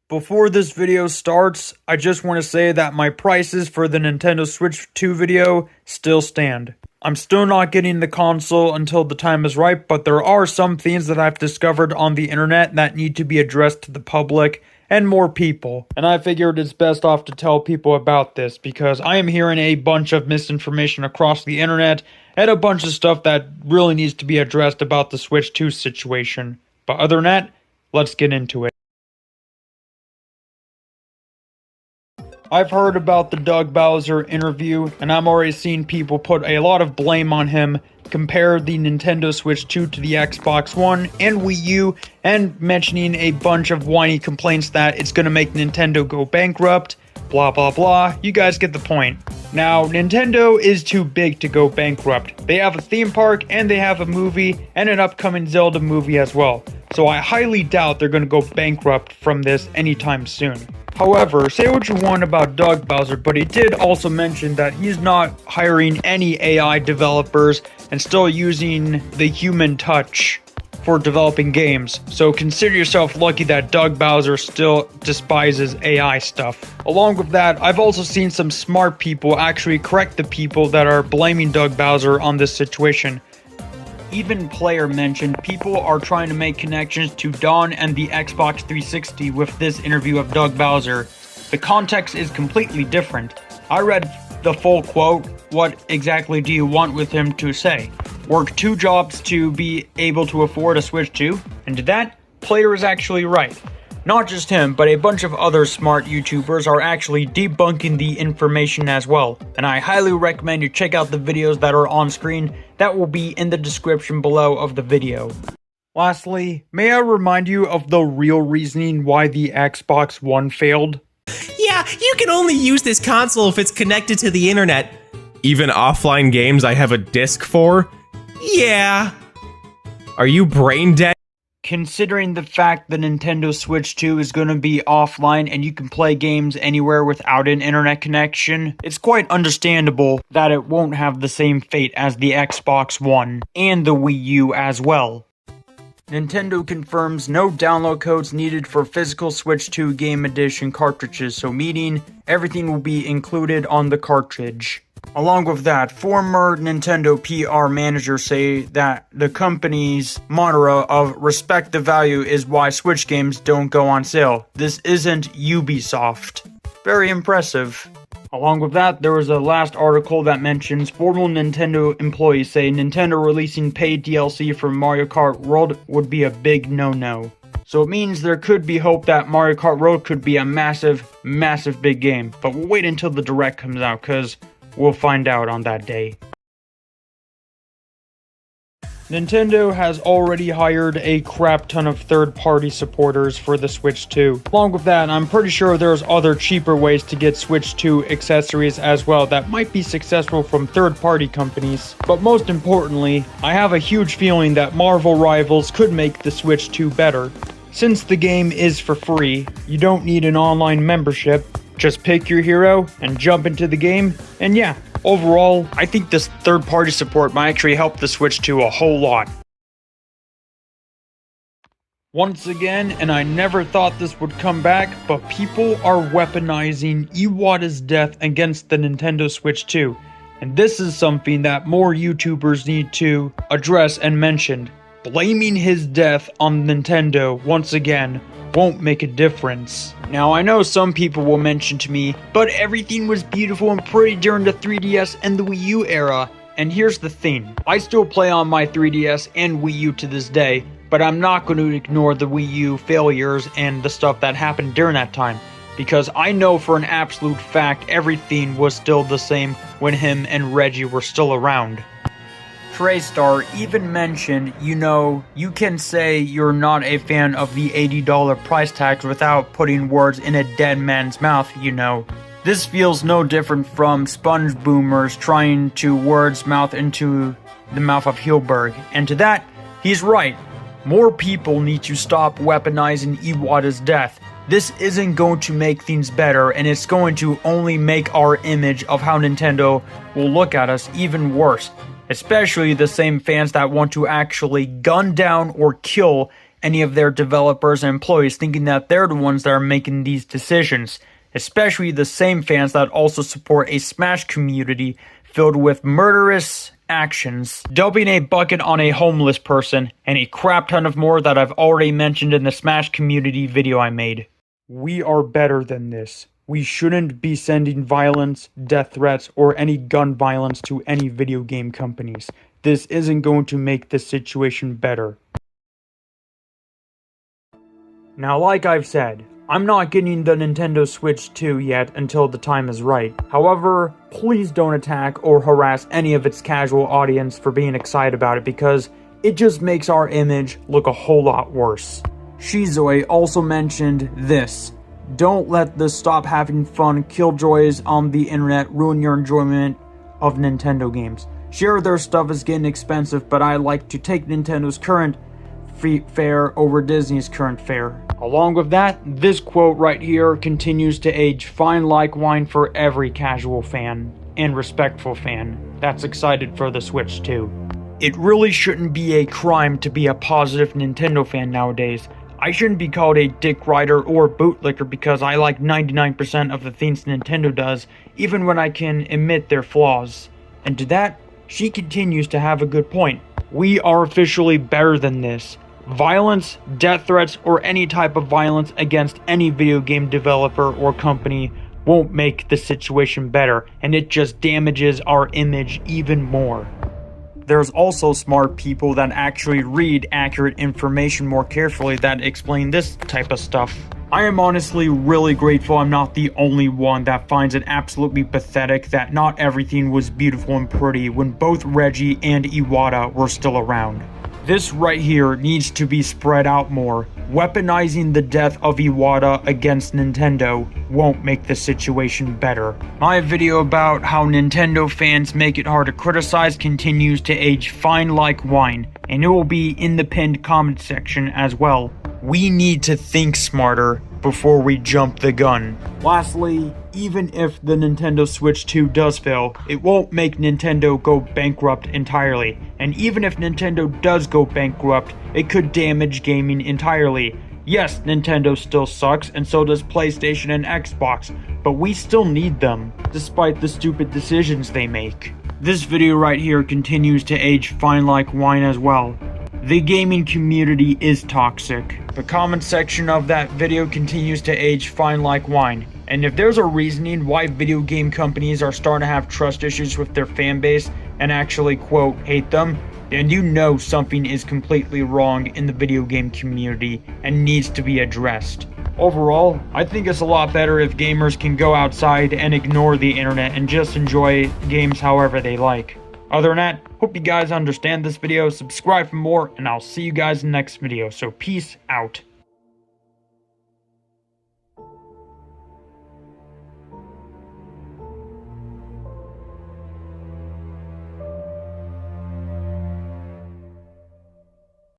Before this video starts, I just want to say that my prices for the Nintendo Switch 2 video still stand. I'm still not getting the console until the time is right, but there are some things that I've discovered on the internet that need to be addressed to the public and more people. And I figured it's best off to tell people about this because I am hearing a bunch of misinformation across the internet and a bunch of stuff that really needs to be addressed about the Switch 2 situation. But other than that, let's get into it. I've heard about the Doug Bowser interview, and I'm already seeing people put a lot of blame on him, compare the Nintendo Switch 2 to the Xbox One and Wii U, and mentioning a bunch of whiny complaints that it's gonna make Nintendo go bankrupt, blah blah blah. You guys get the point. Now, Nintendo is too big to go bankrupt. They have a theme park, and they have a movie, and an upcoming Zelda movie as well. So I highly doubt they're gonna go bankrupt from this anytime soon. However, say what you want about Doug Bowser, but he did also mention that he's not hiring any AI developers and still using the human touch for developing games. So consider yourself lucky that Doug Bowser still despises AI stuff. Along with that, I've also seen some smart people actually correct the people that are blaming Doug Bowser on this situation. Even Player mentioned people are trying to make connections to Dawn and the Xbox 360 with this interview of Doug Bowser. The context is completely different. I read the full quote. What exactly do you want with him to say? Work 2 jobs to be able to afford a Switch 2? And to that, Player is actually right. Not just him, but a bunch of other smart YouTubers are actually debunking the information as well. And I highly recommend you check out the videos that are on screen. That will be in the description below of the video. Lastly, may I remind you of the real reasoning why the Xbox One failed? Yeah, you can only use this console if it's connected to the internet. Even offline games I have a disc for? Yeah. Are you brain dead? Considering the fact the Nintendo Switch 2 is going to be offline and you can play games anywhere without an internet connection, it's quite understandable that it won't have the same fate as the Xbox One and the Wii U as well. Nintendo confirms no download codes needed for physical Switch 2 Game Edition cartridges, so meaning everything will be included on the cartridge. Along with that, former Nintendo PR managers say that the company's motto of respect the value is why Switch games don't go on sale. This isn't Ubisoft. Very impressive. Along with that, there was a last article that mentions former Nintendo employees say Nintendo releasing paid DLC for Mario Kart World would be a big no-no. So it means there could be hope that Mario Kart World could be a massive, massive big game. But we'll wait until the Direct comes out, because we'll find out on that day. Nintendo has already hired a crap ton of third-party supporters for the Switch 2. Along with that, I'm pretty sure there's other cheaper ways to get Switch 2 accessories as well that might be successful from third-party companies. But most importantly, I have a huge feeling that Marvel Rivals could make the Switch 2 better. Since the game is for free, you don't need an online membership. Just pick your hero and jump into the game, and yeah, overall, I think this third-party support might actually help the Switch 2 a whole lot. Once again, and I never thought this would come back, but people are weaponizing Iwata's death against the Nintendo Switch 2. And this is something that more YouTubers need to address and mention. Blaming his death on Nintendo, once again, won't make a difference. Now, I know some people will mention to me, but everything was beautiful and pretty during the 3DS and the Wii U era. And here's the thing, I still play on my 3DS and Wii U to this day, but I'm not going to ignore the Wii U failures and the stuff that happened during that time, because I know for an absolute fact everything was still the same when him and Reggie were still around. Traystar even mentioned, you can say you're not a fan of the $80 price tag without putting words in a dead man's mouth, This feels no different from sponge boomers trying to words mouth into the mouth of Hilberg. And to that, he's right. More people need to stop weaponizing Iwata's death. This isn't going to make things better, and it's going to only make our image of how Nintendo will look at us even worse. Especially the same fans that want to actually gun down or kill any of their developers and employees, thinking that they're the ones that are making these decisions, especially the same fans that also support a Smash community filled with murderous actions, dumping a bucket on a homeless person, and a crap ton of more that I've already mentioned in the Smash community video I made. We are better than this. We shouldn't be sending violence, death threats, or any gun violence to any video game companies. This isn't going to make the situation better. Now, like I've said, I'm not getting the Nintendo Switch 2 yet until the time is right. However, please don't attack or harass any of its casual audience for being excited about it, because it just makes our image look a whole lot worse. Shizue also mentioned this: don't let the stop having fun killjoys on the internet ruin your enjoyment of Nintendo games. Sure, their stuff is getting expensive, but I like to take Nintendo's current fare over Disney's current fare. Along with that, this quote right here continues to age fine like wine for every casual fan and respectful fan that's excited for the Switch 2. It really shouldn't be a crime to be a positive Nintendo fan nowadays. I shouldn't be called a dick rider or bootlicker because I like 99% of the things Nintendo does, even when I can admit their flaws. And to that, she continues to have a good point. We are officially better than this. Violence, death threats, or any type of violence against any video game developer or company won't make the situation better, and it just damages our image even more. There's also smart people that actually read accurate information more carefully that explain this type of stuff. I am honestly really grateful I'm not the only one that finds it absolutely pathetic that not everything was beautiful and pretty when both Reggie and Iwata were still around. This right here needs to be spread out more. Weaponizing the death of Iwata against Nintendo won't make the situation better. My video about how Nintendo fans make it hard to criticize continues to age fine like wine, and it will be in the pinned comment section as well. We need to think smarter before we jump the gun. Lastly, even if the Nintendo Switch 2 does fail, it won't make Nintendo go bankrupt entirely. And even if Nintendo does go bankrupt, it could damage gaming entirely. Yes, Nintendo still sucks, and so does PlayStation and Xbox, but we still need them, despite the stupid decisions they make. This video right here continues to age fine like wine as well. The gaming community is toxic. The comment section of that video continues to age fine like wine. And if there's a reasoning why video game companies are starting to have trust issues with their fan base and actually, quote, hate them, then you know something is completely wrong in the video game community and needs to be addressed. Overall, I think it's a lot better if gamers can go outside and ignore the internet and just enjoy games however they like. Other than that, hope you guys understand this video, subscribe for more, and I'll see you guys in the next video, so peace out.